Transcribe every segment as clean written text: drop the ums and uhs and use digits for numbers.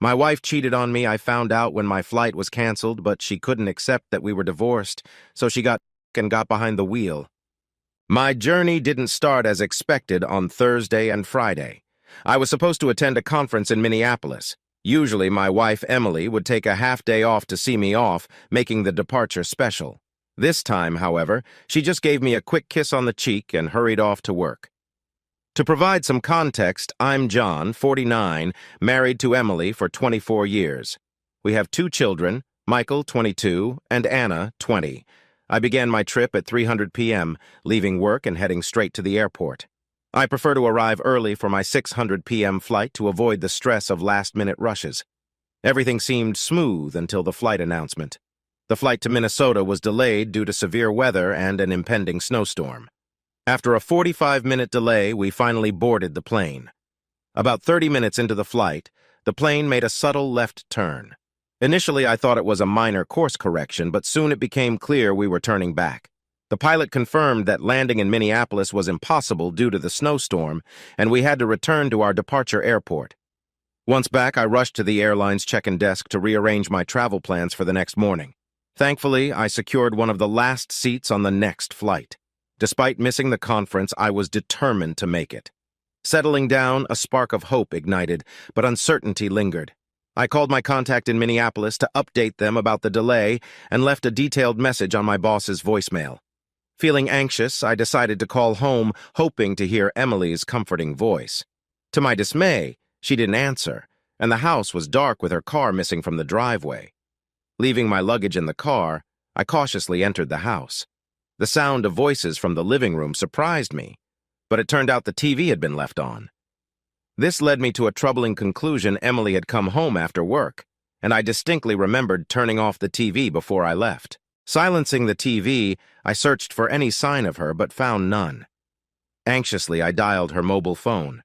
My wife cheated on me. I found out when my flight was canceled, but she couldn't accept that we were divorced, so she got behind the wheel. My journey didn't start as expected on Thursday and Friday. I was supposed to attend a conference in Minneapolis. Usually, my wife, Emily, would take a half-day off to see me off, making the departure special. This time, however, she just gave me a quick kiss on the cheek and hurried off to work. To provide some context, I'm John, 49, married to Emily for 24 years. We have 2 children, Michael, 22, and Anna, 20. I began my trip at 3:00 p.m., leaving work and heading straight to the airport. I prefer to arrive early for my 6:00 p.m. flight to avoid the stress of last-minute rushes. Everything seemed smooth until the flight announcement. The flight to Minnesota was delayed due to severe weather and an impending snowstorm. After a 45-minute delay, we finally boarded the plane. About 30 minutes into the flight, the plane made a subtle left turn. Initially, I thought it was a minor course correction, but soon it became clear we were turning back. The pilot confirmed that landing in Minneapolis was impossible due to the snowstorm, and we had to return to our departure airport. Once back, I rushed to the airline's check-in desk to rearrange my travel plans for the next morning. Thankfully, I secured one of the last seats on the next flight. Despite missing the conference, I was determined to make it. Settling down, a spark of hope ignited, but uncertainty lingered. I called my contact in Minneapolis to update them about the delay and left a detailed message on my boss's voicemail. Feeling anxious, I decided to call home, hoping to hear Emily's comforting voice. To my dismay, she didn't answer, and the house was dark with her car missing from the driveway. Leaving my luggage in the car, I cautiously entered the house. The sound of voices from the living room surprised me, but it turned out the TV had been left on. This led me to a troubling conclusion: Emily had come home after work, and I distinctly remembered turning off the TV before I left. Silencing the TV, I searched for any sign of her but found none. Anxiously, I dialed her mobile phone.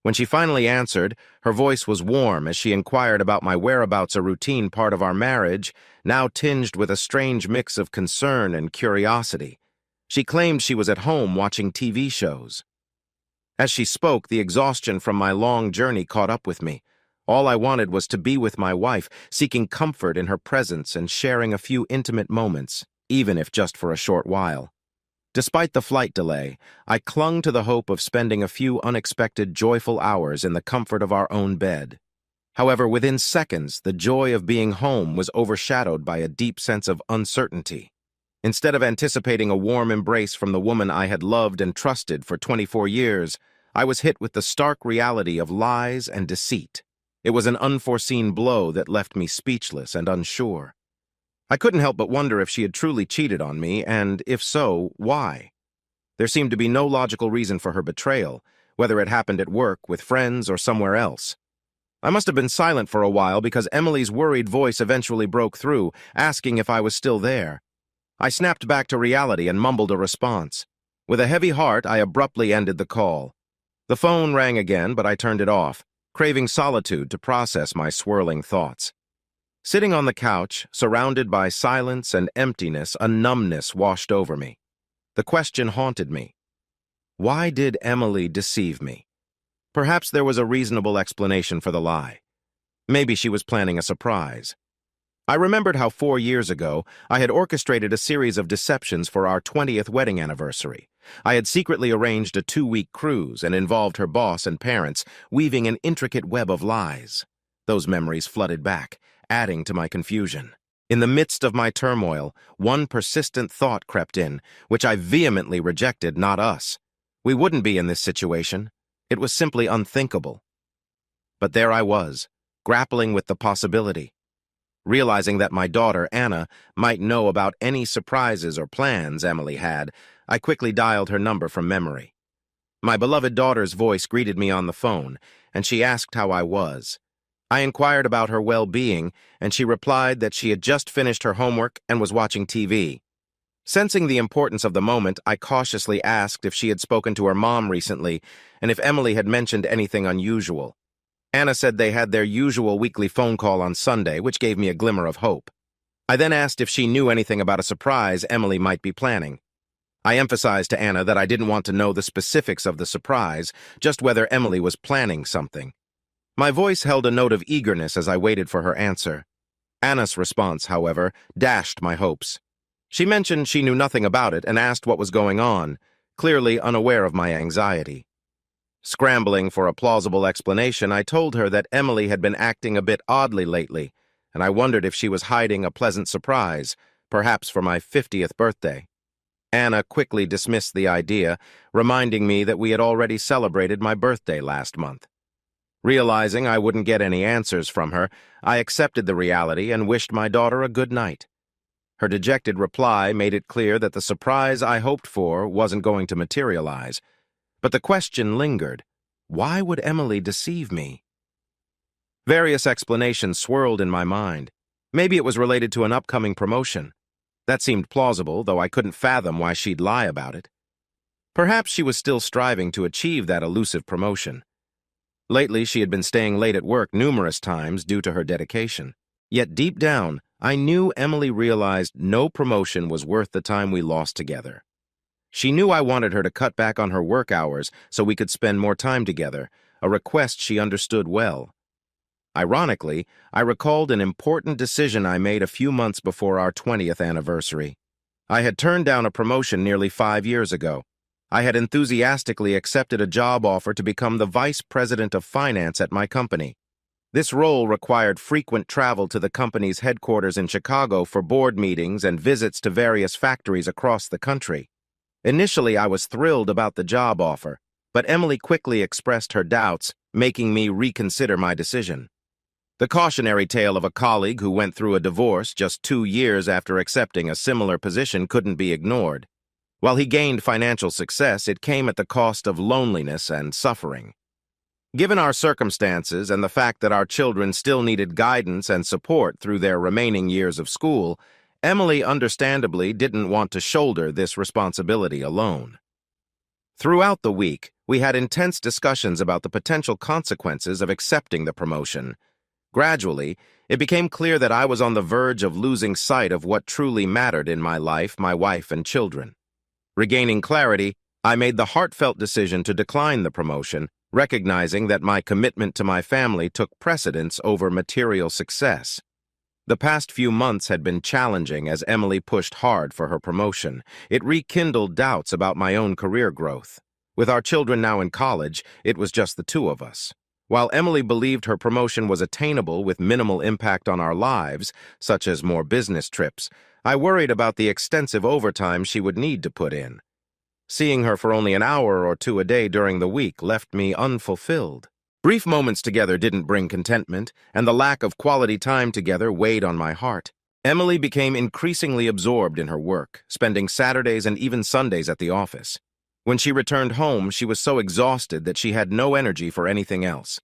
When she finally answered, her voice was warm as she inquired about my whereabouts, a routine part of our marriage, now tinged with a strange mix of concern and curiosity. She claimed she was at home watching TV shows. As she spoke, the exhaustion from my long journey caught up with me. All I wanted was to be with my wife, seeking comfort in her presence and sharing a few intimate moments, even if just for a short while. Despite the flight delay, I clung to the hope of spending a few unexpected, joyful hours in the comfort of our own bed. However, within seconds, the joy of being home was overshadowed by a deep sense of uncertainty. Instead of anticipating a warm embrace from the woman I had loved and trusted for 24 years, I was hit with the stark reality of lies and deceit. It was an unforeseen blow that left me speechless and unsure. I couldn't help but wonder if she had truly cheated on me, and if so, why? There seemed to be no logical reason for her betrayal, whether it happened at work, with friends, or somewhere else. I must have been silent for a while because Emily's worried voice eventually broke through, asking if I was still there. I snapped back to reality and mumbled a response. With a heavy heart, I abruptly ended the call. The phone rang again, but I turned it off, craving solitude to process my swirling thoughts. Sitting on the couch, surrounded by silence and emptiness, a numbness washed over me. The question haunted me. Why did Emily deceive me? Perhaps there was a reasonable explanation for the lie. Maybe she was planning a surprise. I remembered how 4 years ago I had orchestrated a series of deceptions for our 20th wedding anniversary. I had secretly arranged a 2-week cruise and involved her boss and parents, weaving an intricate web of lies. Those memories flooded back, adding to my confusion. In the midst of my turmoil, one persistent thought crept in, which I vehemently rejected: not us. We wouldn't be in this situation. It was simply unthinkable. But there I was, grappling with the possibility. Realizing that my daughter, Anna, might know about any surprises or plans Emily had, I quickly dialed her number from memory. My beloved daughter's voice greeted me on the phone, and she asked how I was. I inquired about her well-being, and she replied that she had just finished her homework and was watching TV. Sensing the importance of the moment, I cautiously asked if she had spoken to her mom recently and if Emily had mentioned anything unusual. Anna said they had their usual weekly phone call on Sunday, which gave me a glimmer of hope. I then asked if she knew anything about a surprise Emily might be planning. I emphasized to Anna that I didn't want to know the specifics of the surprise, just whether Emily was planning something. My voice held a note of eagerness as I waited for her answer. Anna's response, however, dashed my hopes. She mentioned she knew nothing about it and asked what was going on, clearly unaware of my anxiety. Scrambling for a plausible explanation, I told her that Emily had been acting a bit oddly lately, and I wondered if she was hiding a pleasant surprise, perhaps for my 50th birthday. Anna quickly dismissed the idea, reminding me that we had already celebrated my birthday last month. Realizing I wouldn't get any answers from her, I accepted the reality and wished my daughter a good night. Her dejected reply made it clear that the surprise I hoped for wasn't going to materialize. But the question lingered. Why would Emily deceive me? Various explanations swirled in my mind. Maybe it was related to an upcoming promotion. That seemed plausible, though I couldn't fathom why she'd lie about it. Perhaps she was still striving to achieve that elusive promotion. Lately, she had been staying late at work numerous times due to her dedication. Yet deep down, I knew Emily realized no promotion was worth the time we lost together. She knew I wanted her to cut back on her work hours so we could spend more time together, a request she understood well. Ironically, I recalled an important decision I made a few months before our 20th anniversary. I had turned down a promotion nearly 5 years ago. I had enthusiastically accepted a job offer to become the vice president of finance at my company. This role required frequent travel to the company's headquarters in Chicago for board meetings and visits to various factories across the country. Initially, I was thrilled about the job offer, but Emily quickly expressed her doubts, making me reconsider my decision. The cautionary tale of a colleague who went through a divorce just 2 years after accepting a similar position couldn't be ignored. While he gained financial success, it came at the cost of loneliness and suffering. Given our circumstances and the fact that our children still needed guidance and support through their remaining years of school, Emily understandably didn't want to shoulder this responsibility alone. Throughout the week, we had intense discussions about the potential consequences of accepting the promotion. Gradually, it became clear that I was on the verge of losing sight of what truly mattered in my life, my wife, and children. Regaining clarity, I made the heartfelt decision to decline the promotion, recognizing that my commitment to my family took precedence over material success. The past few months had been challenging as Emily pushed hard for her promotion. It rekindled doubts about my own career growth. With our children now in college, it was just the two of us. While Emily believed her promotion was attainable with minimal impact on our lives, such as more business trips, I worried about the extensive overtime she would need to put in. Seeing her for only an hour or two a day during the week left me unfulfilled. Brief moments together didn't bring contentment, and the lack of quality time together weighed on my heart. Emily became increasingly absorbed in her work, spending Saturdays and even Sundays at the office. When she returned home, she was so exhausted that she had no energy for anything else.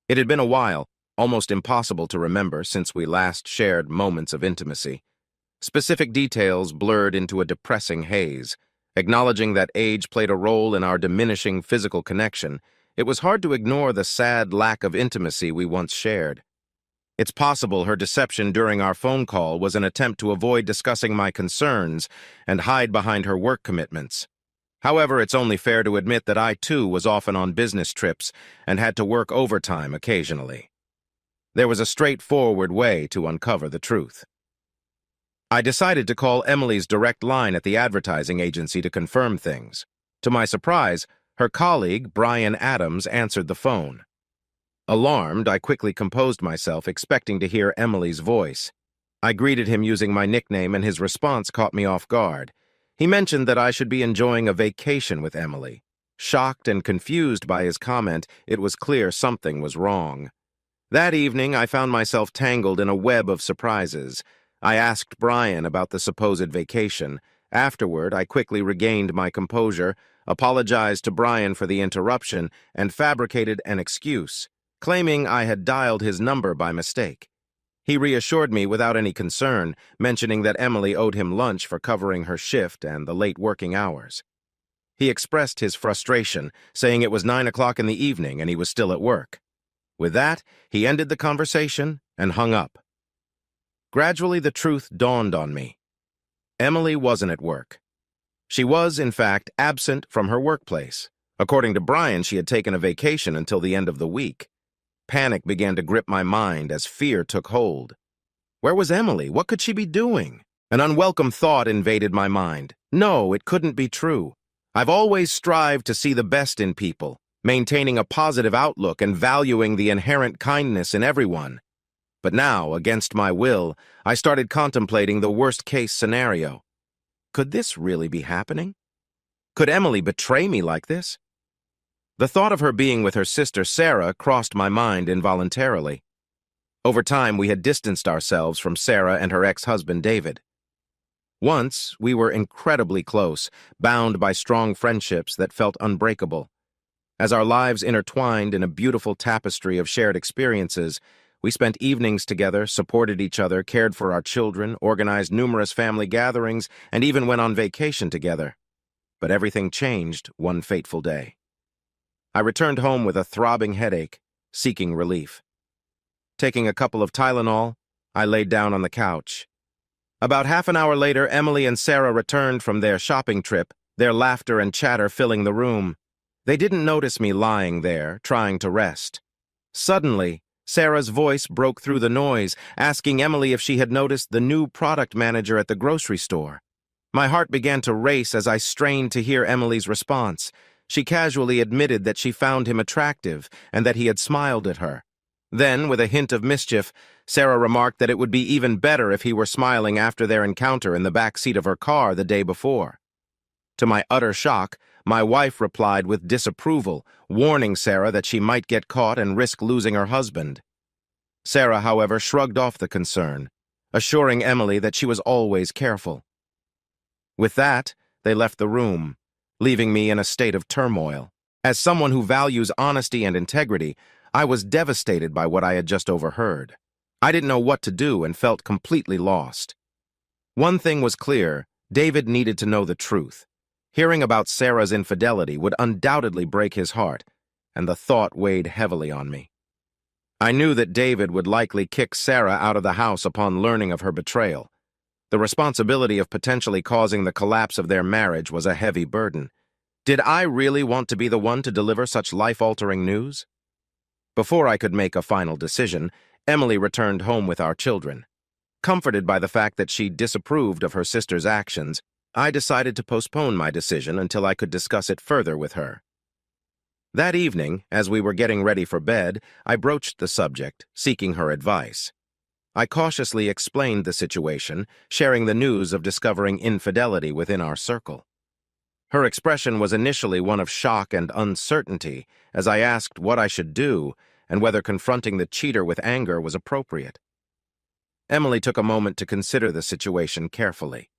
It had been a while, almost impossible to remember since we last shared moments of intimacy. Specific details blurred into a depressing haze. Acknowledging that age played a role in our diminishing physical connection, it was hard to ignore the sad lack of intimacy we once shared. It's possible her deception during our phone call was an attempt to avoid discussing my concerns and hide behind her work commitments. However, it's only fair to admit that I too was often on business trips and had to work overtime occasionally. There was a straightforward way to uncover the truth. I decided to call Emily's direct line at the advertising agency to confirm things. To my surprise, her colleague, Brian Adams, answered the phone. Alarmed, I quickly composed myself, expecting to hear Emily's voice. I greeted him using my nickname, and his response caught me off guard. He mentioned that I should be enjoying a vacation with Emily. Shocked and confused by his comment, it was clear something was wrong. That evening, I found myself tangled in a web of surprises. I asked Brian about the supposed vacation. Afterward, I quickly regained my composure, apologized to Brian for the interruption, and fabricated an excuse, claiming I had dialed his number by mistake. He reassured me without any concern, mentioning that Emily owed him lunch for covering her shift and the late working hours. He expressed his frustration, saying it was 9 o'clock in the evening and he was still at work. With that, he ended the conversation and hung up. Gradually, the truth dawned on me. Emily wasn't at work. She was, in fact, absent from her workplace. According to Brian, she had taken a vacation until the end of the week. Panic began to grip my mind as fear took hold. Where was Emily? What could she be doing? An unwelcome thought invaded my mind. No, it couldn't be true. I've always strived to see the best in people, maintaining a positive outlook and valuing the inherent kindness in everyone. But now, against my will, I started contemplating the worst-case scenario. Could this really be happening? Could Emily betray me like this? The thought of her being with her sister Sarah crossed my mind involuntarily. Over time, we had distanced ourselves from Sarah and her ex-husband David. Once, we were incredibly close, bound by strong friendships that felt unbreakable. As our lives intertwined in a beautiful tapestry of shared experiences, we spent evenings together, supported each other, cared for our children, organized numerous family gatherings, and even went on vacation together. But everything changed one fateful day. I returned home with a throbbing headache, seeking relief. Taking a couple of Tylenol, I laid down on the couch. About half an hour later, Emily and Sarah returned from their shopping trip, their laughter and chatter filling the room. They didn't notice me lying there, trying to rest. Suddenly, Sarah's voice broke through the noise, asking Emily if she had noticed the new product manager at the grocery store. My heart began to race as I strained to hear Emily's response. She casually admitted that she found him attractive and that he had smiled at her. Then, with a hint of mischief, Sarah remarked that it would be even better if he were smiling after their encounter in the back seat of her car the day before. To my utter shock, my wife replied with disapproval, warning Sarah that she might get caught and risk losing her husband. Sarah, however, shrugged off the concern, assuring Emily that she was always careful. With that, they left the room, leaving me in a state of turmoil. As someone who values honesty and integrity, I was devastated by what I had just overheard. I didn't know what to do and felt completely lost. One thing was clear: David needed to know the truth. Hearing about Sarah's infidelity would undoubtedly break his heart, and the thought weighed heavily on me. I knew that David would likely kick Sarah out of the house upon learning of her betrayal. The responsibility of potentially causing the collapse of their marriage was a heavy burden. Did I really want to be the one to deliver such life-altering news? Before I could make a final decision, Emily returned home with our children. Comforted by the fact that she disapproved of her sister's actions, I decided to postpone my decision until I could discuss it further with her. That evening, as we were getting ready for bed, I broached the subject, seeking her advice. I cautiously explained the situation, sharing the news of discovering infidelity within our circle. Her expression was initially one of shock and uncertainty as I asked what I should do and whether confronting the cheater with anger was appropriate. Emily took a moment to consider the situation carefully.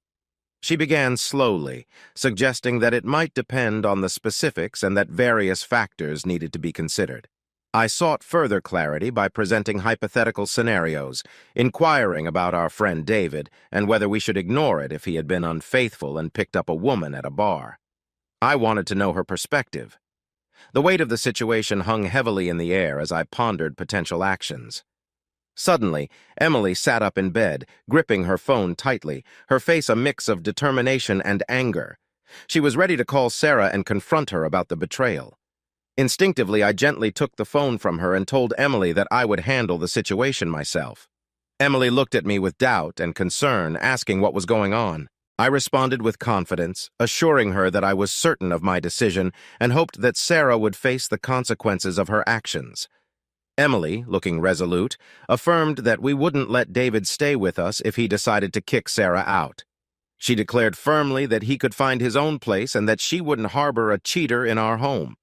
She began slowly, suggesting that it might depend on the specifics and that various factors needed to be considered. I sought further clarity by presenting hypothetical scenarios, inquiring about our friend David and whether we should ignore it if he had been unfaithful and picked up a woman at a bar. I wanted to know her perspective. The weight of the situation hung heavily in the air as I pondered potential actions. Suddenly, Emily sat up in bed, gripping her phone tightly, her face a mix of determination and anger. She was ready to call Sarah and confront her about the betrayal. Instinctively, I gently took the phone from her and told Emily that I would handle the situation myself. Emily looked at me with doubt and concern, asking what was going on. I responded with confidence, assuring her that I was certain of my decision and hoped that Sarah would face the consequences of her actions. Emily, looking resolute, affirmed that we wouldn't let David stay with us if he decided to kick Sarah out. She declared firmly that he could find his own place and that she wouldn't harbor a cheater in our home.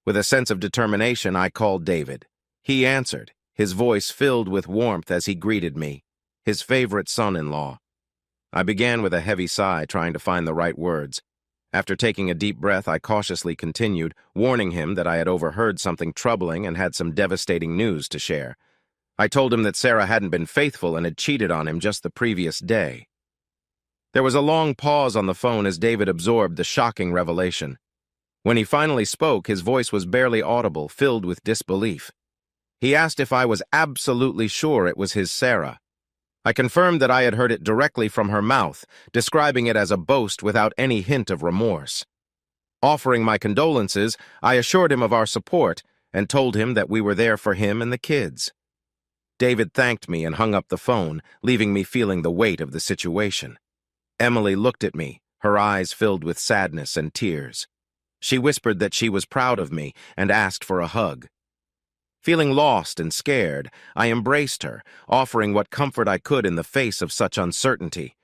With a sense of determination, I called David. He answered, his voice filled with warmth as he greeted me, his favorite son-in-law. I began with a heavy sigh, trying to find the right words. After taking a deep breath, I cautiously continued, warning him that I had overheard something troubling and had some devastating news to share. I told him that Sarah hadn't been faithful and had cheated on him just the previous day. There was a long pause on the phone as David absorbed the shocking revelation. When he finally spoke, his voice was barely audible, filled with disbelief. He asked if I was absolutely sure it was his Sarah. I confirmed that I had heard it directly from her mouth, describing it as a boast without any hint of remorse. Offering my condolences, I assured him of our support, and told him that we were there for him and the kids. David thanked me and hung up the phone, leaving me feeling the weight of the situation. Emily looked at me, her eyes filled with sadness and tears. She whispered that she was proud of me and asked for a hug. Feeling lost and scared, I embraced her, offering what comfort I could in the face of such uncertainty.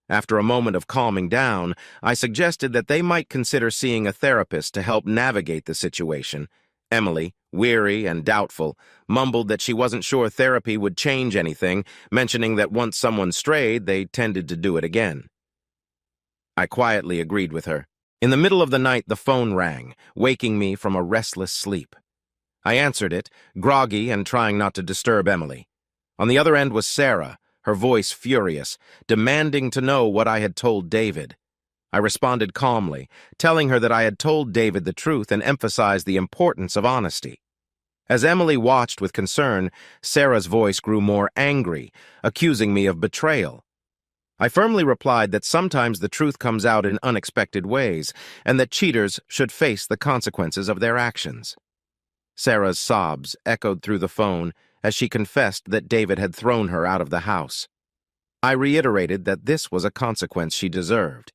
After a moment of calming down, I suggested that they might consider seeing a therapist to help navigate the situation. Emily, weary and doubtful, mumbled that she wasn't sure therapy would change anything, mentioning that once someone strayed, they tended to do it again. I quietly agreed with her. In the middle of the night, the phone rang, waking me from a restless sleep. I answered it, groggy and trying not to disturb Emily. On the other end was Sarah, her voice furious, demanding to know what I had told David. I responded calmly, telling her that I had told David the truth and emphasized the importance of honesty. As Emily watched with concern, Sarah's voice grew more angry, accusing me of betrayal. I firmly replied that sometimes the truth comes out in unexpected ways, and that cheaters should face the consequences of their actions. Sarah's sobs echoed through the phone as she confessed that David had thrown her out of the house. I reiterated that this was a consequence she deserved.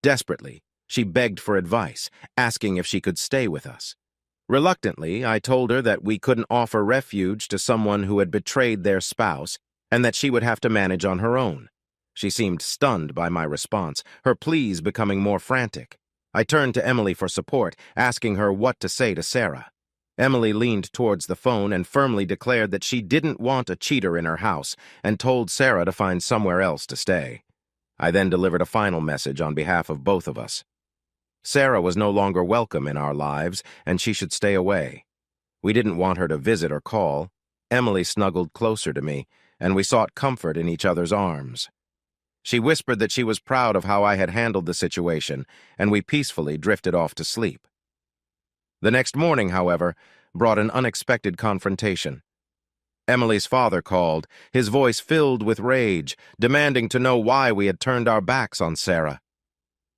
Desperately, she begged for advice, asking if she could stay with us. Reluctantly, I told her that we couldn't offer refuge to someone who had betrayed their spouse and that she would have to manage on her own. She seemed stunned by my response, her pleas becoming more frantic. I turned to Emily for support, asking her what to say to Sarah. Emily leaned towards the phone and firmly declared that she didn't want a cheater in her house and told Sarah to find somewhere else to stay. I then delivered a final message on behalf of both of us. Sarah was no longer welcome in our lives, and she should stay away. We didn't want her to visit or call. Emily snuggled closer to me, and we sought comfort in each other's arms. She whispered that she was proud of how I had handled the situation, and we peacefully drifted off to sleep. The next morning, however, brought an unexpected confrontation. Emily's father called, his voice filled with rage, demanding to know why we had turned our backs on Sarah.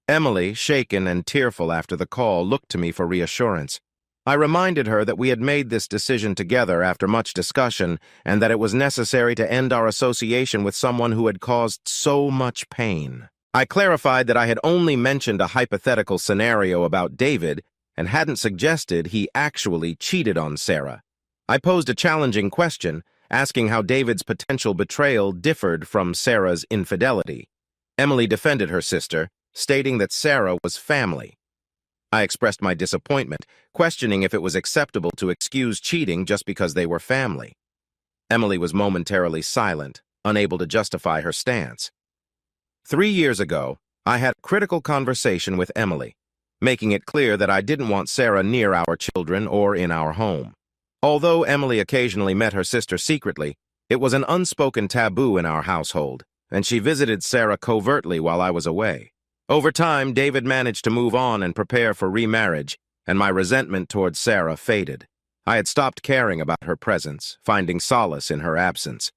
Emily, shaken and tearful after the call, looked to me for reassurance. I reminded her that we had made this decision together after much discussion and that it was necessary to end our association with someone who had caused so much pain. I clarified that I had only mentioned a hypothetical scenario about David and hadn't suggested he actually cheated on Sarah. I posed a challenging question, asking how David's potential betrayal differed from Sarah's infidelity. Emily defended her sister, stating that Sarah was family. I expressed my disappointment, questioning if it was acceptable to excuse cheating just because they were family. Emily was momentarily silent, unable to justify her stance. 3 years ago, I had a critical conversation with Emily, making it clear that I didn't want Sarah near our children or in our home. Although Emily occasionally met her sister secretly, it was an unspoken taboo in our household, and she visited Sarah covertly while I was away. Over time, David managed to move on and prepare for remarriage, and my resentment towards Sarah faded. I had stopped caring about her presence, finding solace in her absence.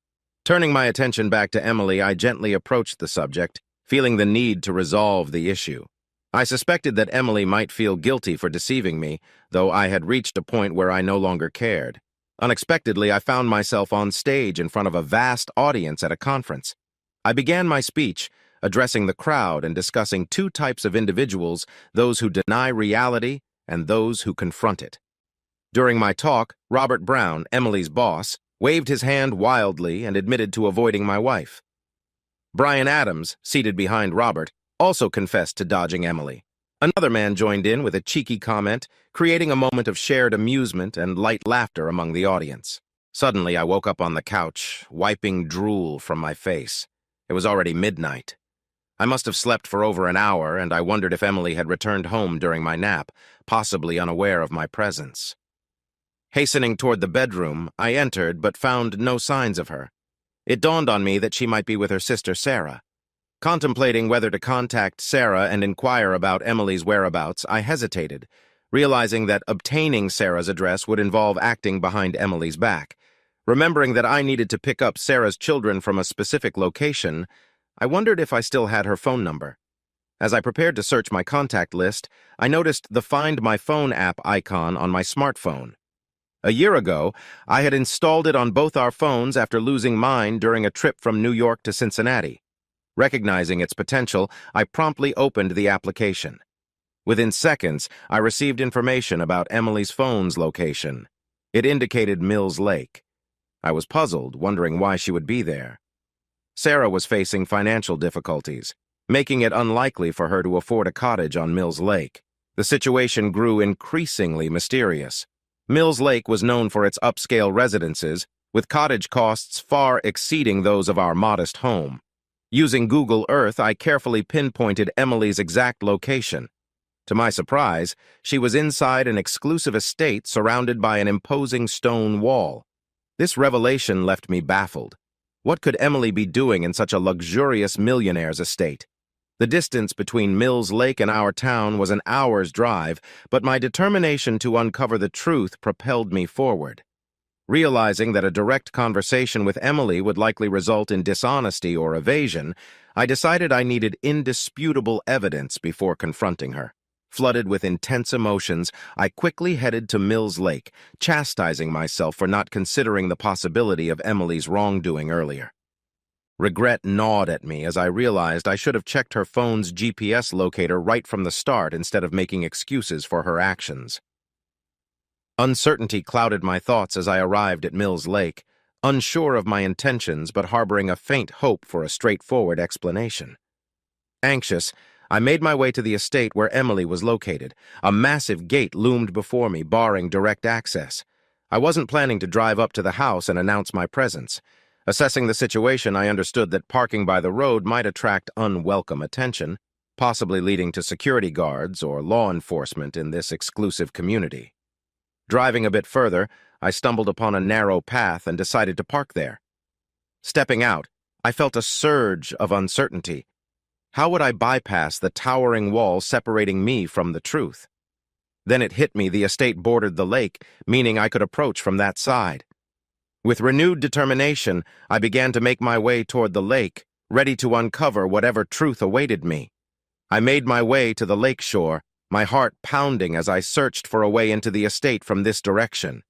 Turning my attention back to Emily, I gently approached the subject, feeling the need to resolve the issue. I suspected that Emily might feel guilty for deceiving me, though I had reached a point where I no longer cared. Unexpectedly, I found myself on stage in front of a vast audience at a conference. I began my speech, addressing the crowd and discussing 2 types of individuals, those who deny reality and those who confront it. During my talk, Robert Brown, Emily's boss, waved his hand wildly and admitted to avoiding my wife. Brian Adams, seated behind Robert, also confessed to dodging Emily. Another man joined in with a cheeky comment, creating a moment of shared amusement and light laughter among the audience. Suddenly, I woke up on the couch, wiping drool from my face. It was already midnight. I must have slept for over an hour, and I wondered if Emily had returned home during my nap, possibly unaware of my presence. Hastening toward the bedroom, I entered but found no signs of her. It dawned on me that she might be with her sister Sarah. Contemplating whether to contact Sarah and inquire about Emily's whereabouts, I hesitated, realizing that obtaining Sarah's address would involve acting behind Emily's back. Remembering that I needed to pick up Sarah's children from a specific location, I wondered if I still had her phone number. As I prepared to search my contact list, I noticed the Find My Phone app icon on my smartphone. A year ago, I had installed it on both our phones after losing mine during a trip from New York to Cincinnati. Recognizing its potential, I promptly opened the application. Within seconds, I received information about Emily's phone's location. It indicated Mills Lake. I was puzzled, wondering why she would be there. Sarah was facing financial difficulties, making it unlikely for her to afford a cottage on Mills Lake. The situation grew increasingly mysterious. Mills Lake was known for its upscale residences, with cottage costs far exceeding those of our modest home. Using Google Earth, I carefully pinpointed Emily's exact location. To my surprise, she was inside an exclusive estate surrounded by an imposing stone wall. This revelation left me baffled. What could Emily be doing in such a luxurious millionaire's estate? The distance between Mills Lake and our town was an hour's drive, but my determination to uncover the truth propelled me forward. Realizing that a direct conversation with Emily would likely result in dishonesty or evasion, I decided I needed indisputable evidence before confronting her. Flooded with intense emotions, I quickly headed to Mills Lake, chastising myself for not considering the possibility of Emily's wrongdoing earlier. Regret gnawed at me as I realized I should have checked her phone's GPS locator right from the start instead of making excuses for her actions. Uncertainty clouded my thoughts as I arrived at Mills Lake, unsure of my intentions but harboring a faint hope for a straightforward explanation. Anxious, I made my way to the estate where Emily was located. A massive gate loomed before me, barring direct access. I wasn't planning to drive up to the house and announce my presence. Assessing the situation, I understood that parking by the road might attract unwelcome attention, possibly leading to security guards or law enforcement in this exclusive community. Driving a bit further, I stumbled upon a narrow path and decided to park there. Stepping out, I felt a surge of uncertainty. How would I bypass the towering wall separating me from the truth? Then it hit me the estate bordered the lake, meaning I could approach from that side. With renewed determination, I began to make my way toward the lake, ready to uncover whatever truth awaited me. I made my way to the lake shore, my heart pounding as I searched for a way into the estate from this direction.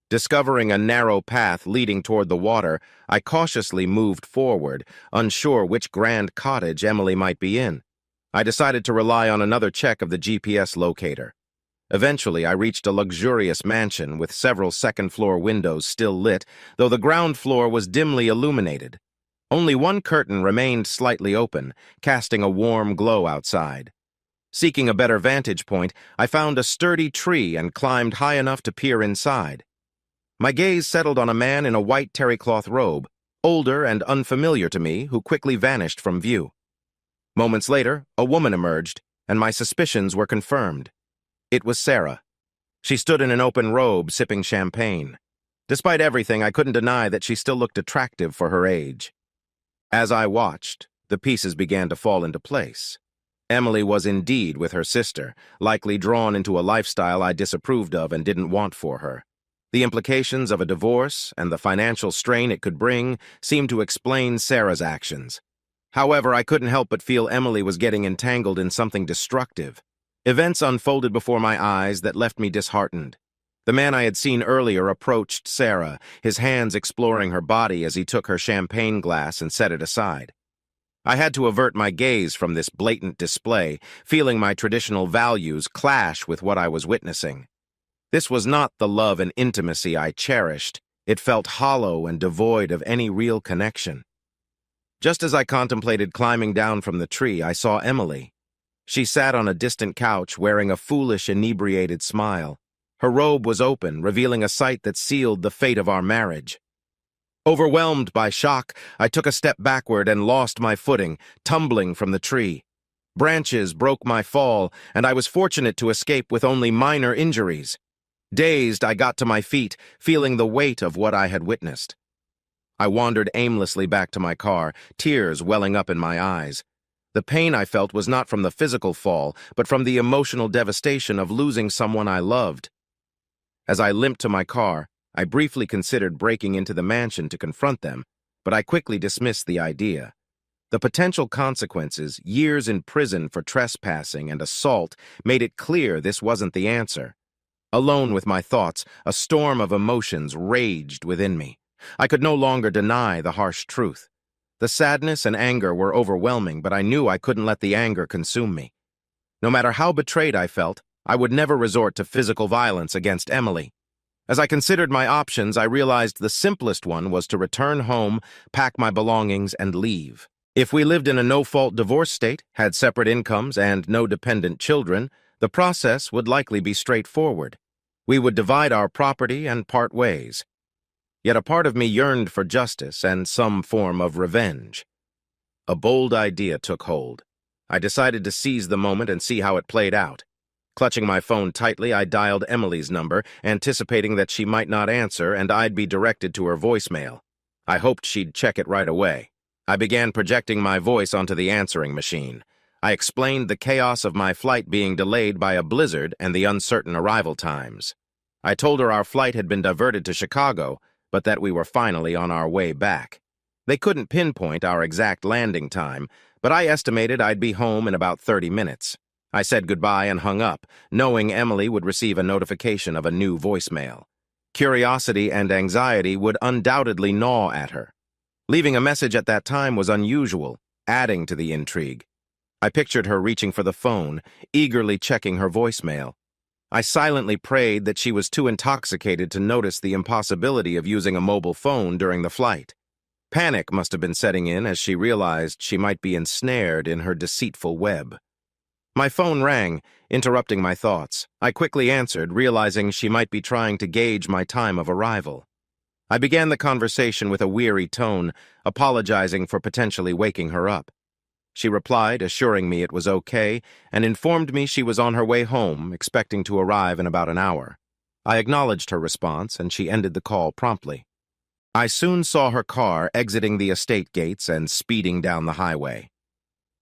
Discovering a narrow path leading toward the water, I cautiously moved forward, unsure which grand cottage Emily might be in. I decided to rely on another check of the GPS locator. Eventually, I reached a luxurious mansion with several second-floor windows still lit, though the ground floor was dimly illuminated. Only one curtain remained slightly open, casting a warm glow outside. Seeking a better vantage point, I found a sturdy tree and climbed high enough to peer inside. My gaze settled on a man in a white terrycloth robe, older and unfamiliar to me, who quickly vanished from view. Moments later, a woman emerged, and my suspicions were confirmed. It was Sarah. She stood in an open robe, sipping champagne. Despite everything, I couldn't deny that she still looked attractive for her age. As I watched, the pieces began to fall into place. Emily was indeed with her sister, likely drawn into a lifestyle I disapproved of and didn't want for her. The implications of a divorce and the financial strain it could bring seemed to explain Sarah's actions. However, I couldn't help but feel Emily was getting entangled in something destructive. Events unfolded before my eyes that left me disheartened. The man I had seen earlier approached Sarah, his hands exploring her body as he took her champagne glass and set it aside. I had to avert my gaze from this blatant display, feeling my traditional values clash with what I was witnessing. This was not the love and intimacy I cherished. It felt hollow and devoid of any real connection. Just as I contemplated climbing down from the tree, I saw Emily. She sat on a distant couch wearing a foolish, inebriated smile. Her robe was open, revealing a sight that sealed the fate of our marriage. Overwhelmed by shock, I took a step backward and lost my footing, tumbling from the tree. Branches broke my fall, and I was fortunate to escape with only minor injuries. Dazed, I got to my feet, feeling the weight of what I had witnessed. I wandered aimlessly back to my car, tears welling up in my eyes. The pain I felt was not from the physical fall, but from the emotional devastation of losing someone I loved. As I limped to my car, I briefly considered breaking into the mansion to confront them, but I quickly dismissed the idea. The potential consequences, years in prison for trespassing and assault, made it clear this wasn't the answer. Alone with my thoughts, a storm of emotions raged within me. I could no longer deny the harsh truth. The sadness and anger were overwhelming, but I knew I couldn't let the anger consume me. No matter how betrayed I felt, I would never resort to physical violence against Emily. As I considered my options, I realized the simplest one was to return home, pack my belongings, and leave. If we lived in a no-fault divorce state, had separate incomes, and no dependent children, the process would likely be straightforward. We would divide our property and part ways. Yet a part of me yearned for justice and some form of revenge. A bold idea took hold. I decided to seize the moment and see how it played out. Clutching my phone tightly, I dialed Emily's number, anticipating that she might not answer and I'd be directed to her voicemail. I hoped she'd check it right away. I began projecting my voice onto the answering machine. I explained the chaos of my flight being delayed by a blizzard and the uncertain arrival times. I told her our flight had been diverted to Chicago, but that we were finally on our way back. They couldn't pinpoint our exact landing time, but I estimated I'd be home in about 30 minutes. I said goodbye and hung up, knowing Emily would receive a notification of a new voicemail. Curiosity and anxiety would undoubtedly gnaw at her. Leaving a message at that time was unusual, adding to the intrigue. I pictured her reaching for the phone, eagerly checking her voicemail. I silently prayed that she was too intoxicated to notice the impossibility of using a mobile phone during the flight. Panic must have been setting in as she realized she might be ensnared in her deceitful web. My phone rang, interrupting my thoughts. I quickly answered, realizing she might be trying to gauge my time of arrival. I began the conversation with a weary tone, apologizing for potentially waking her up. She replied, assuring me it was okay, and informed me she was on her way home, expecting to arrive in about an hour. I acknowledged her response, and she ended the call promptly. I soon saw her car exiting the estate gates and speeding down the highway.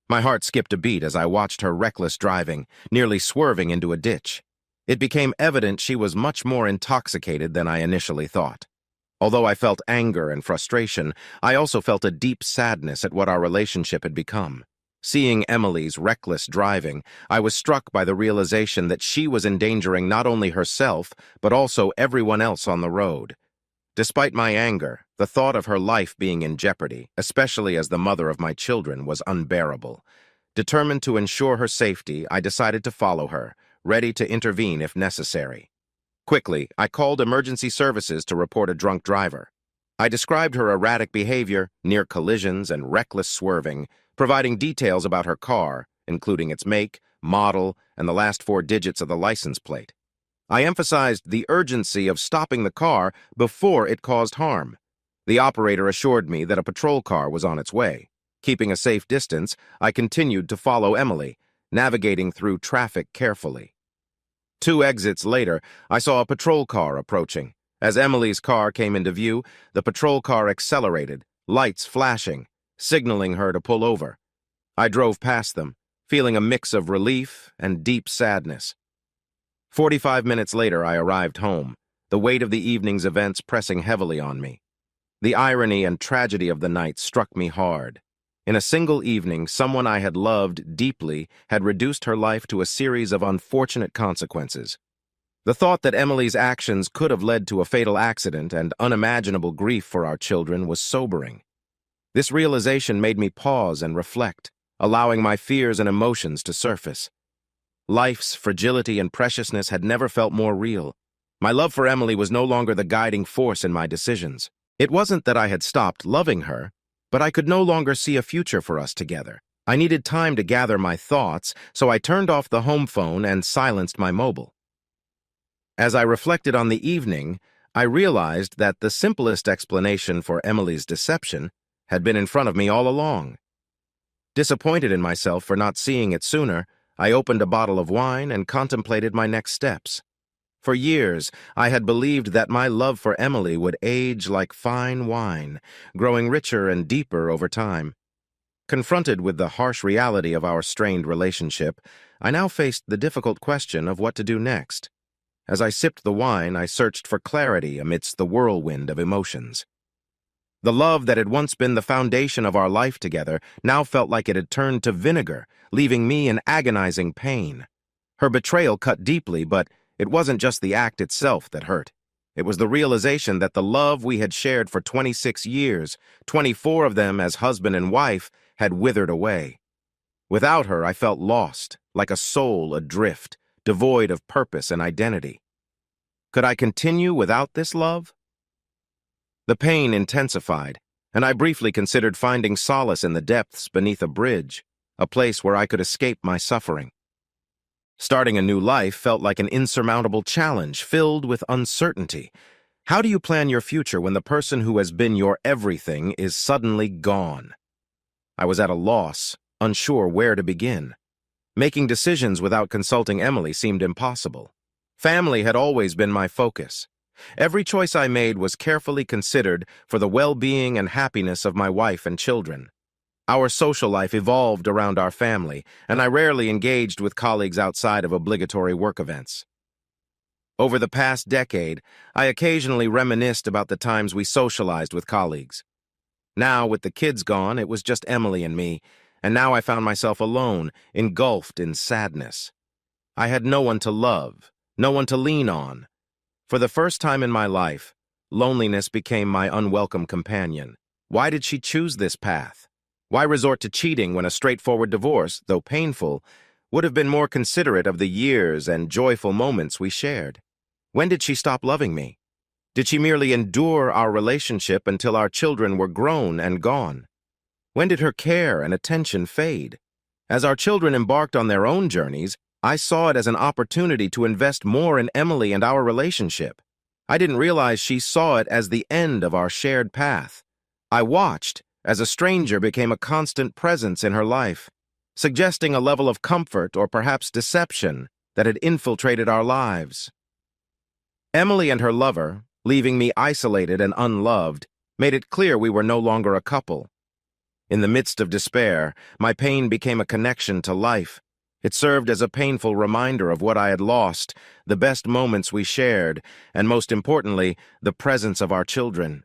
My heart skipped a beat as I watched her reckless driving, nearly swerving into a ditch. It became evident she was much more intoxicated than I initially thought. Although I felt anger and frustration, I also felt a deep sadness at what our relationship had become. Seeing Emily's reckless driving, I was struck by the realization that she was endangering not only herself, but also everyone else on the road. Despite my anger, the thought of her life being in jeopardy, especially as the mother of my children, was unbearable. Determined to ensure her safety, I decided to follow her, ready to intervene if necessary. Quickly, I called emergency services to report a drunk driver. I described her erratic behavior, near collisions, and reckless swerving, providing details about her car, including its make, model, and the last 4 digits of the license plate. I emphasized the urgency of stopping the car before it caused harm. The operator assured me that a patrol car was on its way. Keeping a safe distance, I continued to follow Emily, navigating through traffic carefully. 2 exits later, I saw a patrol car approaching. As Emily's car came into view, the patrol car accelerated, lights flashing, signaling her to pull over. I drove past them, feeling a mix of relief and deep sadness. 45 minutes later, I arrived home, the weight of the evening's events pressing heavily on me. The irony and tragedy of the night struck me hard. In a single evening, someone I had loved deeply had reduced her life to a series of unfortunate consequences. The thought that Emily's actions could have led to a fatal accident and unimaginable grief for our children was sobering. This realization made me pause and reflect, allowing my fears and emotions to surface. Life's fragility and preciousness had never felt more real. My love for Emily was no longer the guiding force in my decisions. It wasn't that I had stopped loving her, but I could no longer see a future for us together. I needed time to gather my thoughts, so I turned off the home phone and silenced my mobile. As I reflected on the evening, I realized that the simplest explanation for Emily's deception had been in front of me all along. Disappointed in myself for not seeing it sooner, I opened a bottle of wine and contemplated my next steps. For years, I had believed that my love for Emily would age like fine wine, growing richer and deeper over time. Confronted with the harsh reality of our strained relationship, I now faced the difficult question of what to do next. As I sipped the wine, I searched for clarity amidst the whirlwind of emotions. The love that had once been the foundation of our life together now felt like it had turned to vinegar, leaving me in agonizing pain. Her betrayal cut deeply, but It wasn't just the act itself that hurt. It was the realization that the love we had shared for 26 years, 24 of them as husband and wife, had withered away. Without her, I felt lost, like a soul adrift, devoid of purpose and identity. Could I continue without this love? The pain intensified, and I briefly considered finding solace in the depths beneath a bridge, a place where I could escape my suffering. Starting a new life felt like an insurmountable challenge filled with uncertainty. How do you plan your future when the person who has been your everything is suddenly gone? I was at a loss, unsure where to begin. Making decisions without consulting Emily seemed impossible. Family had always been my focus. Every choice I made was carefully considered for the well-being and happiness of my wife and children. Our social life evolved around our family, and I rarely engaged with colleagues outside of obligatory work events. Over the past decade, I occasionally reminisced about the times we socialized with colleagues. Now, with the kids gone, it was just Emily and me, and now I found myself alone, engulfed in sadness. I had no one to love, no one to lean on. For the first time in my life, loneliness became my unwelcome companion. Why did she choose this path? Why resort to cheating when a straightforward divorce, though painful, would have been more considerate of the years and joyful moments we shared? When did she stop loving me? Did she merely endure our relationship until our children were grown and gone? When did her care and attention fade? As our children embarked on their own journeys, I saw it as an opportunity to invest more in Emily and our relationship. I didn't realize she saw it as the end of our shared path. I watched as a stranger became a constant presence in her life, suggesting a level of comfort or perhaps deception that had infiltrated our lives. Emily and her lover, leaving me isolated and unloved, made it clear we were no longer a couple. In the midst of despair, my pain became a connection to life. It served as a painful reminder of what I had lost, the best moments we shared, and most importantly, the presence of our children.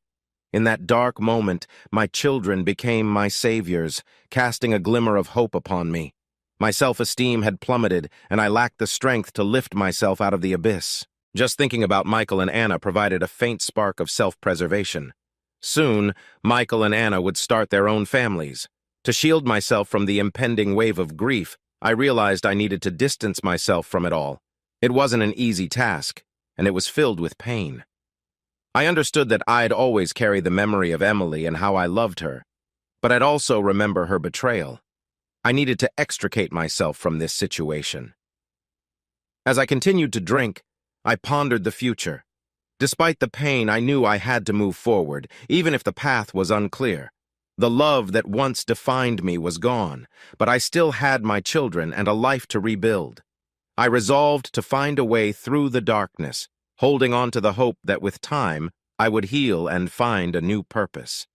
In that dark moment, my children became my saviors, casting a glimmer of hope upon me. My self-esteem had plummeted, and I lacked the strength to lift myself out of the abyss. Just thinking about Michael and Anna provided a faint spark of self-preservation. Soon, Michael and Anna would start their own families. To shield myself from the impending wave of grief, I realized I needed to distance myself from it all. It wasn't an easy task, and it was filled with pain. I understood that I'd always carry the memory of Emily and how I loved her, but I'd also remember her betrayal. I needed to extricate myself from this situation. As I continued to drink, I pondered the future. Despite the pain, I knew I had to move forward, even if the path was unclear. The love that once defined me was gone, but I still had my children and a life to rebuild. I resolved to find a way through the darkness, holding on to the hope that with time, I would heal and find a new purpose.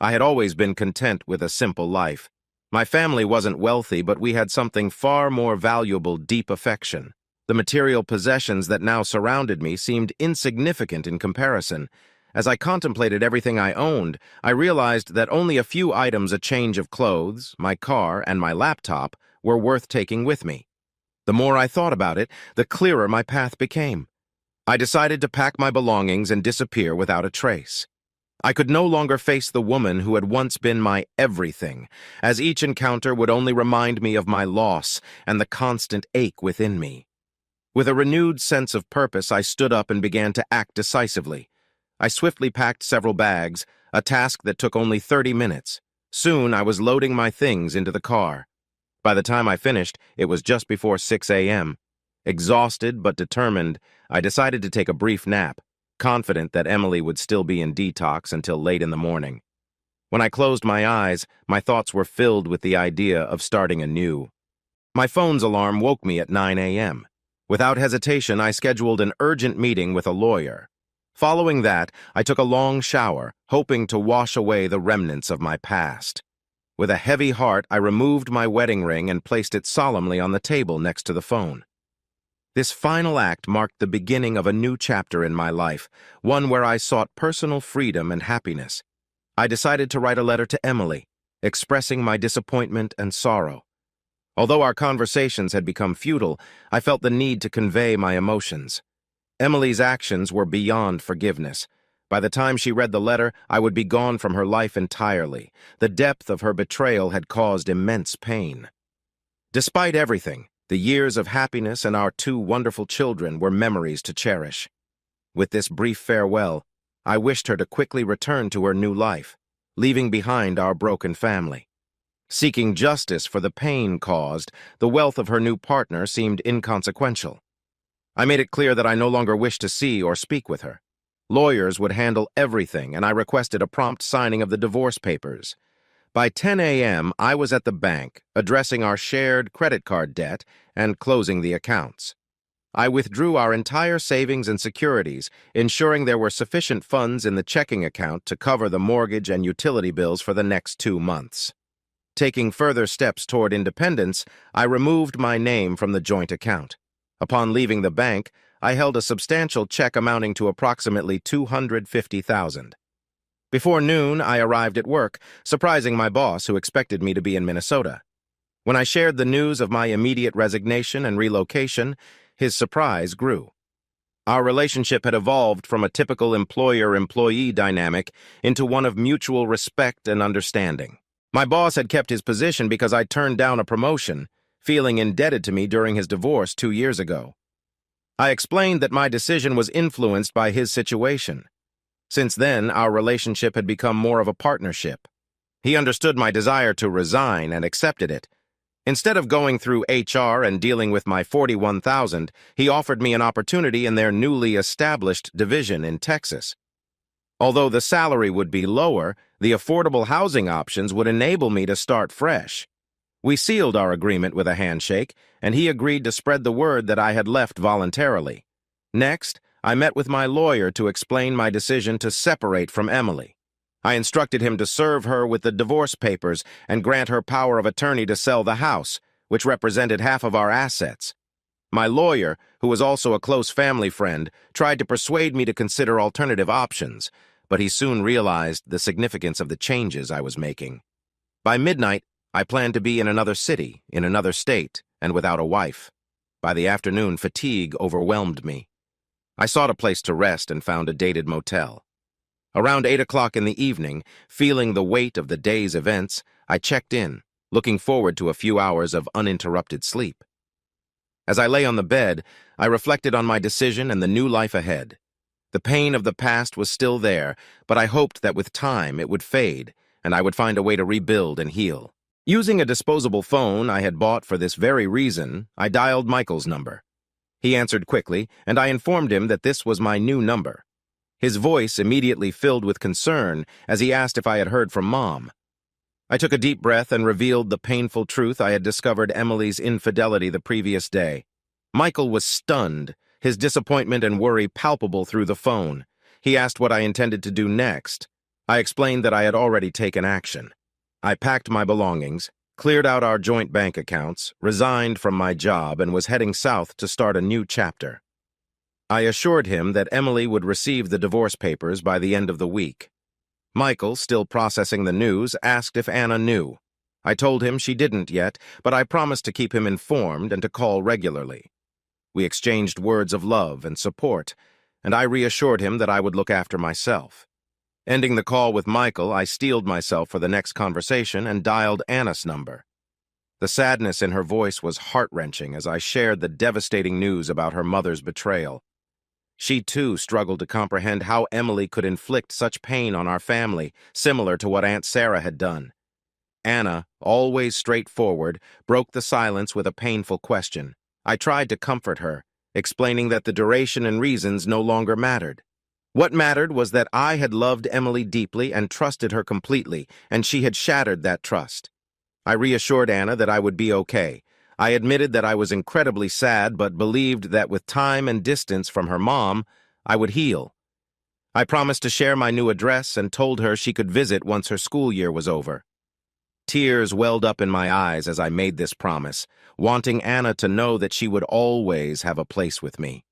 I had always been content with a simple life. My family wasn't wealthy, but we had something far more valuable: deep affection. The material possessions that now surrounded me seemed insignificant in comparison. As I contemplated everything I owned, I realized that only a few items, a change of clothes, my car, and my laptop, were worth taking with me. The more I thought about it, the clearer my path became. I decided to pack my belongings and disappear without a trace. I could no longer face the woman who had once been my everything, as each encounter would only remind me of my loss and the constant ache within me. With a renewed sense of purpose, I stood up and began to act decisively. I swiftly packed several bags, a task that took only 30 minutes. Soon, I was loading my things into the car. By the time I finished, it was just before 6 a.m. Exhausted but determined, I decided to take a brief nap, confident that Emily would still be in detox until late in the morning. When I closed my eyes, my thoughts were filled with the idea of starting anew. My phone's alarm woke me at 9 a.m. Without hesitation, I scheduled an urgent meeting with a lawyer. Following that, I took a long shower, hoping to wash away the remnants of my past. With a heavy heart, I removed my wedding ring and placed it solemnly on the table next to the phone. This final act marked the beginning of a new chapter in my life, one where I sought personal freedom and happiness. I decided to write a letter to Emily, expressing my disappointment and sorrow. Although our conversations had become futile, I felt the need to convey my emotions. Emily's actions were beyond forgiveness. By the time she read the letter, I would be gone from her life entirely. The depth of her betrayal had caused immense pain. Despite everything, the years of happiness and our 2 wonderful children were memories to cherish. With this brief farewell, I wished her to quickly return to her new life, leaving behind our broken family. Seeking justice for the pain caused, the wealth of her new partner seemed inconsequential. I made it clear that I no longer wished to see or speak with her. Lawyers would handle everything, and I requested a prompt signing of the divorce papers. By 10 a.m., I was at the bank, addressing our shared credit card debt and closing the accounts. I withdrew our entire savings and securities, ensuring there were sufficient funds in the checking account to cover the mortgage and utility bills for the next 2 months. Taking further steps toward independence, I removed my name from the joint account. Upon leaving the bank, I held a substantial check amounting to approximately $250,000. Before noon, I arrived at work, surprising my boss, who expected me to be in Minnesota. When I shared the news of my immediate resignation and relocation, his surprise grew. Our relationship had evolved from a typical employer-employee dynamic into one of mutual respect and understanding. My boss had kept his position because I turned down a promotion, feeling indebted to me during his divorce 2 years ago. I explained that my decision was influenced by his situation. Since then, our relationship had become more of a partnership. He understood my desire to resign and accepted it. Instead of going through HR and dealing with my $41,000, he offered me an opportunity in their newly established division in Texas. Although the salary would be lower, the affordable housing options would enable me to start fresh. We sealed our agreement with a handshake, and he agreed to spread the word that I had left voluntarily. Next, I met with my lawyer to explain my decision to separate from Emily. I instructed him to serve her with the divorce papers and grant her power of attorney to sell the house, which represented half of our assets. My lawyer, who was also a close family friend, tried to persuade me to consider alternative options, but he soon realized the significance of the changes I was making. By midnight, I planned to be in another city, in another state, and without a wife. By the afternoon, fatigue overwhelmed me. I sought a place to rest and found a dated motel. Around 8 o'clock in the evening, feeling the weight of the day's events, I checked in, looking forward to a few hours of uninterrupted sleep. As I lay on the bed, I reflected on my decision and the new life ahead. The pain of the past was still there, but I hoped that with time it would fade, and I would find a way to rebuild and heal. Using a disposable phone I had bought for this very reason, I dialed Michael's number. He answered quickly, and I informed him that this was my new number. His voice immediately filled with concern as he asked if I had heard from Mom. I took a deep breath and revealed the painful truth I had discovered Emily's infidelity the previous day. Michael was stunned, his disappointment and worry palpable through the phone. He asked what I intended to do next. I explained that I had already taken action. I packed my belongings, cleared out our joint bank accounts, resigned from my job, and was heading south to start a new chapter. I assured him that Emily would receive the divorce papers by the end of the week. Michael, still processing the news, asked if Anna knew. I told him she didn't yet, but I promised to keep him informed and to call regularly. We exchanged words of love and support, and I reassured him that I would look after myself. Ending the call with Michael, I steeled myself for the next conversation and dialed Anna's number. The sadness in her voice was heart-wrenching as I shared the devastating news about her mother's betrayal. She, too, struggled to comprehend how Emily could inflict such pain on our family, similar to what Aunt Sarah had done. Anna, always straightforward, broke the silence with a painful question. I tried to comfort her, explaining that the duration and reasons no longer mattered. What mattered was that I had loved Emily deeply and trusted her completely, and she had shattered that trust. I reassured Anna that I would be okay. I admitted that I was incredibly sad, but believed that with time and distance from her mom, I would heal. I promised to share my new address and told her she could visit once her school year was over. Tears welled up in my eyes as I made this promise, wanting Anna to know that she would always have a place with me.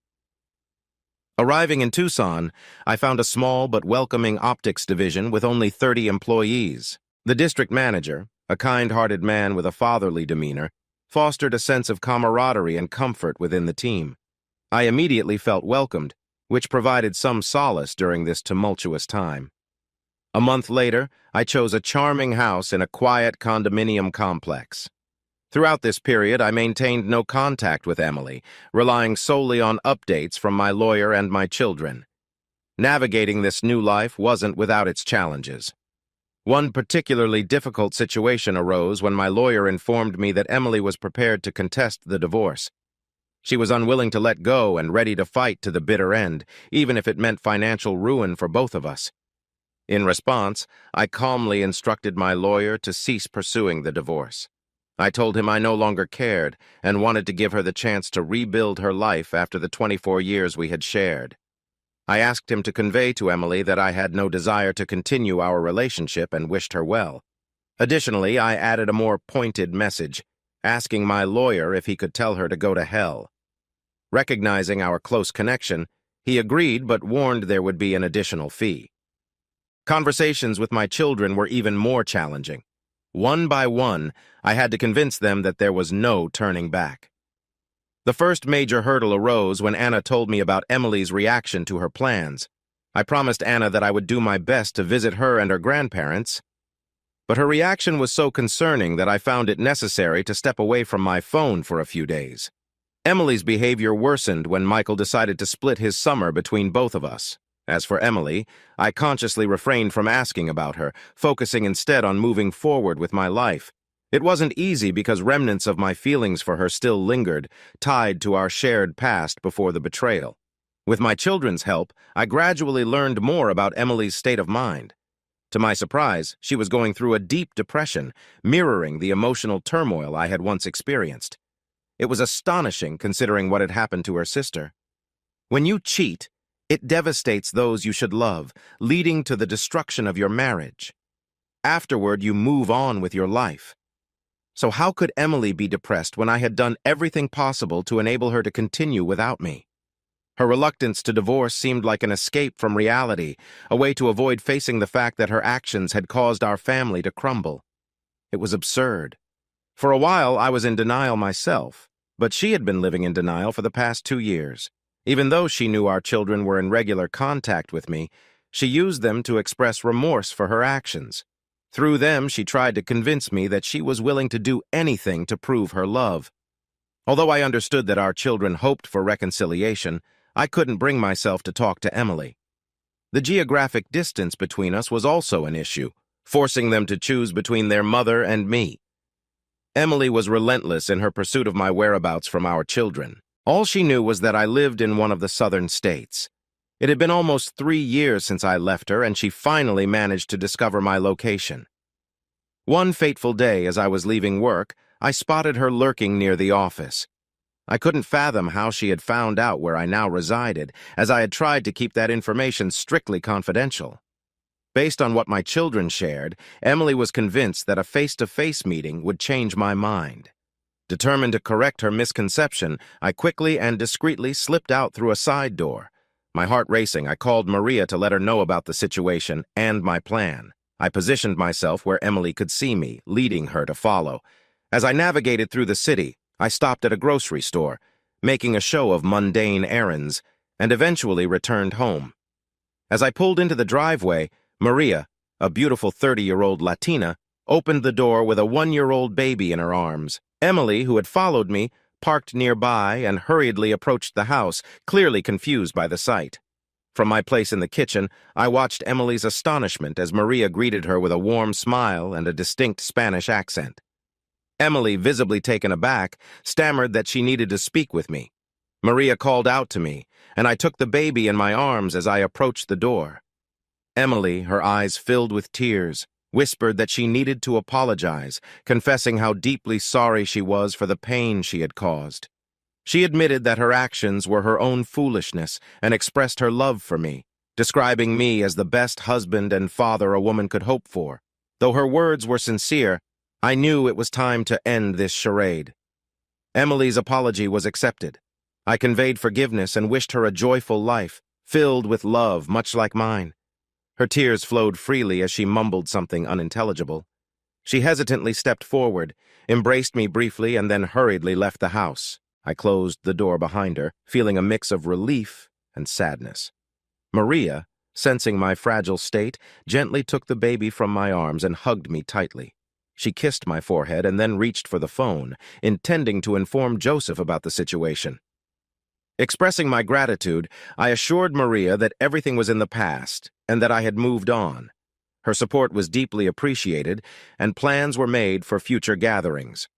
Arriving in Tucson, I found a small but welcoming optics division with only 30 employees. The district manager, a kind-hearted man with a fatherly demeanor, fostered a sense of camaraderie and comfort within the team. I immediately felt welcomed, which provided some solace during this tumultuous time. A month later, I chose a charming house in a quiet condominium complex. Throughout this period, I maintained no contact with Emily, relying solely on updates from my lawyer and my children. Navigating this new life wasn't without its challenges. One particularly difficult situation arose when my lawyer informed me that Emily was prepared to contest the divorce. She was unwilling to let go and ready to fight to the bitter end, even if it meant financial ruin for both of us. In response, I calmly instructed my lawyer to cease pursuing the divorce. I told him I no longer cared and wanted to give her the chance to rebuild her life after the 24 years we had shared. I asked him to convey to Emily that I had no desire to continue our relationship and wished her well. Additionally, I added a more pointed message, asking my lawyer if he could tell her to go to hell. Recognizing our close connection, he agreed but warned there would be an additional fee. Conversations with my children were even more challenging. One by one, I had to convince them that there was no turning back. The first major hurdle arose when Anna told me about Emily's reaction to her plans. I promised Anna that I would do my best to visit her and her grandparents, but her reaction was so concerning that I found it necessary to step away from my phone for a few days. Emily's behavior worsened when Michael decided to split his summer between both of us. As for Emily, I consciously refrained from asking about her, focusing instead on moving forward with my life. It wasn't easy because remnants of my feelings for her still lingered, tied to our shared past before the betrayal. With my children's help, I gradually learned more about Emily's state of mind. To my surprise, she was going through a deep depression, mirroring the emotional turmoil I had once experienced. It was astonishing considering what had happened to her sister. When you cheat, it devastates those you should love, leading to the destruction of your marriage. Afterward, you move on with your life. So how could Emily be depressed when I had done everything possible to enable her to continue without me? Her reluctance to divorce seemed like an escape from reality, a way to avoid facing the fact that her actions had caused our family to crumble. It was absurd. For a while, I was in denial myself, but she had been living in denial for the past 2 years. Even though she knew our children were in regular contact with me, she used them to express remorse for her actions. Through them, she tried to convince me that she was willing to do anything to prove her love. Although I understood that our children hoped for reconciliation, I couldn't bring myself to talk to Emily. The geographic distance between us was also an issue, forcing them to choose between their mother and me. Emily was relentless in her pursuit of my whereabouts from our children. All she knew was that I lived in one of the southern states. It had been almost 3 years since I left her, and she finally managed to discover my location. One fateful day, as I was leaving work, I spotted her lurking near the office. I couldn't fathom how she had found out where I now resided, as I had tried to keep that information strictly confidential. Based on what my children shared, Emily was convinced that a face-to-face meeting would change my mind. Determined to correct her misconception, I quickly and discreetly slipped out through a side door. My heart racing, I called Maria to let her know about the situation and my plan. I positioned myself where Emily could see me, leading her to follow. As I navigated through the city, I stopped at a grocery store, making a show of mundane errands, and eventually returned home. As I pulled into the driveway, Maria, a beautiful 30-year-old Latina, opened the door with a 1-year-old baby in her arms. Emily, who had followed me, parked nearby and hurriedly approached the house, clearly confused by the sight. From my place in the kitchen, I watched Emily's astonishment as Maria greeted her with a warm smile and a distinct Spanish accent. Emily, visibly taken aback, stammered that she needed to speak with me. Maria called out to me, and I took the baby in my arms as I approached the door. Emily, her eyes filled with tears, whispered that she needed to apologize, confessing how deeply sorry she was for the pain she had caused. She admitted that her actions were her own foolishness and expressed her love for me, describing me as the best husband and father a woman could hope for. Though her words were sincere, I knew it was time to end this charade. Emily's apology was accepted. I conveyed forgiveness and wished her a joyful life, filled with love, much like mine. Her tears flowed freely as she mumbled something unintelligible. She hesitantly stepped forward, embraced me briefly, and then hurriedly left the house. I closed the door behind her, feeling a mix of relief and sadness. Maria, sensing my fragile state, gently took the baby from my arms and hugged me tightly. She kissed my forehead and then reached for the phone, intending to inform Joseph about the situation. Expressing my gratitude, I assured Maria that everything was in the past and that I had moved on. Her support was deeply appreciated, and plans were made for future gatherings.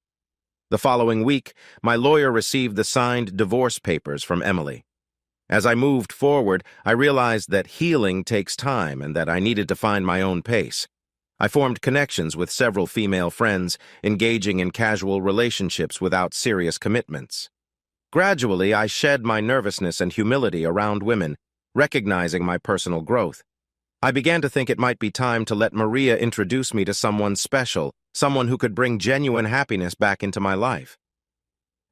The following week, my lawyer received the signed divorce papers from Emily. As I moved forward, I realized that healing takes time and that I needed to find my own pace. I formed connections with several female friends, engaging in casual relationships without serious commitments. Gradually, I shed my nervousness and humility around women, recognizing my personal growth. I began to think it might be time to let Maria introduce me to someone special, someone who could bring genuine happiness back into my life.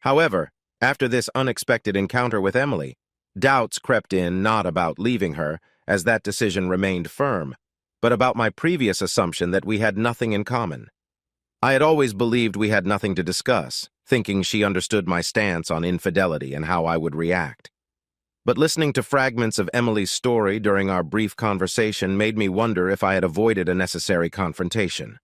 However, after this unexpected encounter with Emily, doubts crept in not about leaving her, as that decision remained firm, but about my previous assumption that we had nothing in common. I had always believed we had nothing to discuss, thinking she understood my stance on infidelity and how I would react. But listening to fragments of Emily's story during our brief conversation made me wonder if I had avoided a necessary confrontation.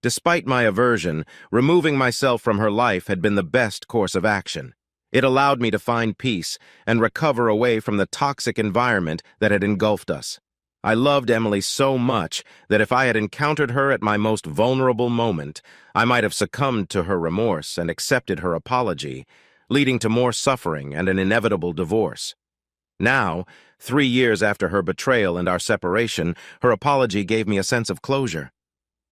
Despite my aversion, removing myself from her life had been the best course of action. It allowed me to find peace and recover away from the toxic environment that had engulfed us. I loved Emily so much that if I had encountered her at my most vulnerable moment, I might have succumbed to her remorse and accepted her apology, leading to more suffering and an inevitable divorce. Now, 3 years after her betrayal and our separation, her apology gave me a sense of closure.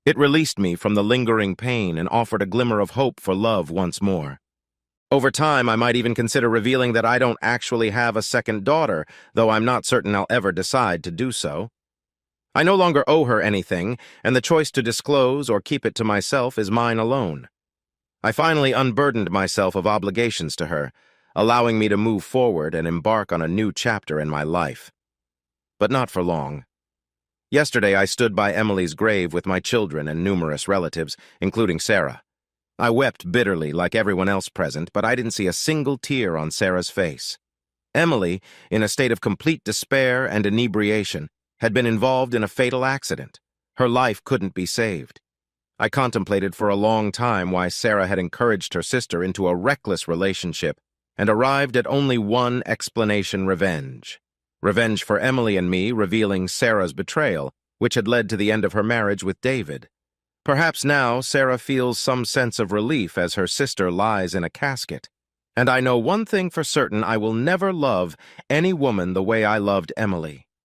It released me from the lingering pain and offered a glimmer of hope for love once more. Over time, I might even consider revealing that I don't actually have a second daughter, though I'm not certain I'll ever decide to do so. I no longer owe her anything, and the choice to disclose or keep it to myself is mine alone. I finally unburdened myself of obligations to her, allowing me to move forward and embark on a new chapter in my life. But not for long. Yesterday, I stood by Emily's grave with my children and numerous relatives, including Sarah. I wept bitterly like everyone else present, but I didn't see a single tear on Sarah's face. Emily, in a state of complete despair and inebriation, had been involved in a fatal accident. Her life couldn't be saved. I contemplated for a long time why Sarah had encouraged her sister into a reckless relationship and arrived at only one explanation: revenge. Revenge for Emily and me, revealing Sarah's betrayal, which had led to the end of her marriage with David. Perhaps now Sarah feels some sense of relief as her sister lies in a casket. And I know one thing for certain: I will never love any woman the way I loved Emily.